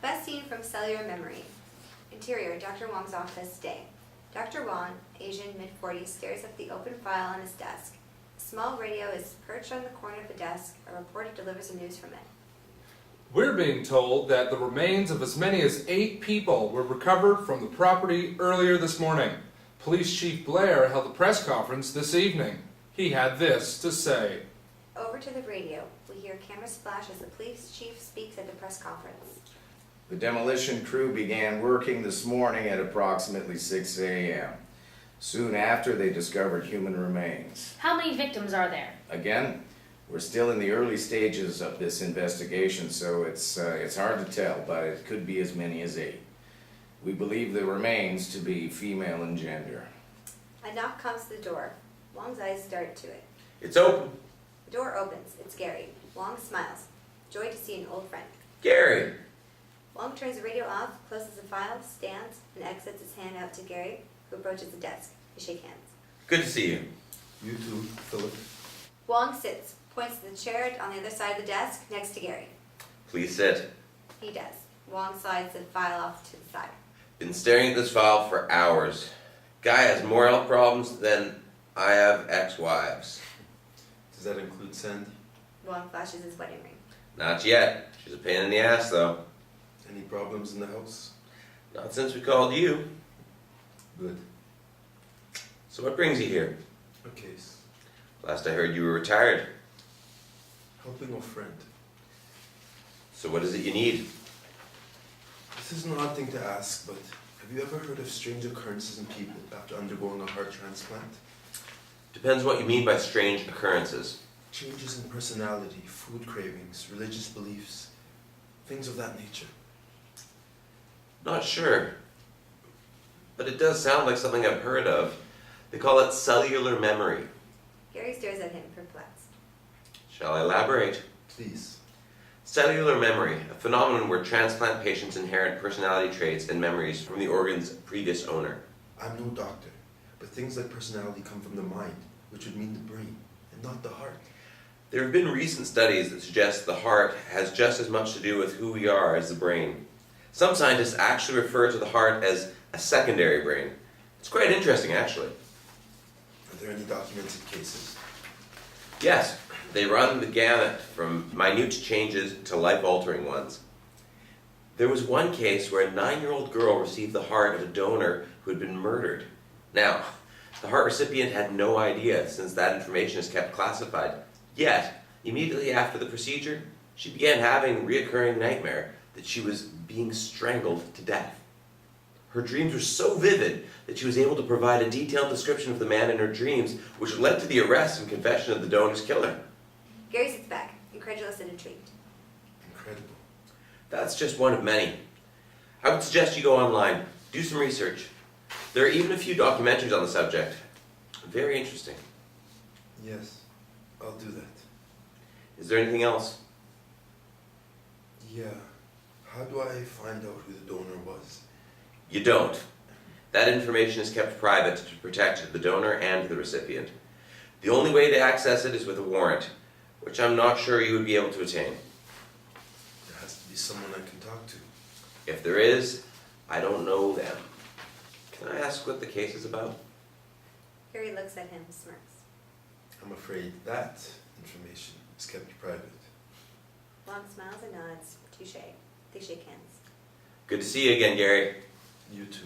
Best scene from Cellular Memory. Interior, Dr. Wong's office, day. Dr. Wong, Asian, mid-40s, stares at the open file on his desk. A small radio is perched on the corner of the desk. A reporter delivers the news from it. We're being told that the remains of as many as 8 people were recovered from the property earlier this morning. Police Chief Blair held a press conference this evening. He had this to say. Over to the radio. We hear cameras flash as the police chief speaks at the press conference. The demolition crew began working this morning at approximately 6 a.m. Soon after, they discovered human remains. How many victims are there? Again, we're still in the early stages of this investigation, so it's hard to tell, but it could be as many as 8. We believe the remains to be female in gender. A knock comes to the door. Wong's eyes dart to it. It's open. The door opens. It's Gary. Wong smiles. Joy to see an old friend. Gary. Wong turns the radio off, closes the file, stands, and exits his hand out to Gary, who approaches the desk. They shake hands. Good to see you. You too, Philip. Wong sits, points to the chair on the other side of the desk next to Gary. Please sit. He does. Wong slides the file off to the side. Been staring at this file for hours. Guy has more health problems than I have ex-wives. Does that include Sandy? Wong flashes his wedding ring. Not yet. She's a pain in the ass, though. Any problems in the house? Not since we called you. Good. So what brings you here? A case. Last I heard you were retired. Helping a friend. So what is it you need? This is an odd thing to ask, but have you ever heard of strange occurrences in people after undergoing a heart transplant? Depends what you mean by strange occurrences. Changes in personality, food cravings, religious beliefs, things of that nature. Not sure. But it does sound like something I've heard of. They call it cellular memory. Gary stares at him, perplexed. Shall I elaborate? Please. Cellular memory, a phenomenon where transplant patients inherit personality traits and memories from the organ's previous owner. I'm no doctor, but things like personality come from the mind, which would mean the brain, and not the heart. There have been recent studies that suggest the heart has just as much to do with who we are as the brain. Some scientists actually refer to the heart as a secondary brain. It's quite interesting, actually. Are there any documented cases? Yes, they run the gamut from minute changes to life-altering ones. There was one case where a 9-year-old girl received the heart of a donor who had been murdered. Now, the heart recipient had no idea, since that information is kept classified. Yet, immediately after the procedure, she began having a reoccurring nightmare that she was being strangled to death. Her dreams were so vivid that she was able to provide a detailed description of the man in her dreams, which led to the arrest and confession of the donor's killer. Gary sits back, incredulous and intrigued. Incredible. That's just one of many. I would suggest you go online, do some research. There are even a few documentaries on the subject. Very interesting. Yes, I'll do that. Is there anything else? Yeah. How do I find out who the donor was? You don't. That information is kept private to protect the donor and the recipient. The only way to access it is with a warrant, which I'm not sure you would be able to attain. There has to be someone I can talk to. If there is, I don't know them. Can I ask what the case is about? Gary looks at him, smirks. I'm afraid that information is kept private. Wong smiles and nods. Touche. They shake hands. Good to see you again, Gary. You too.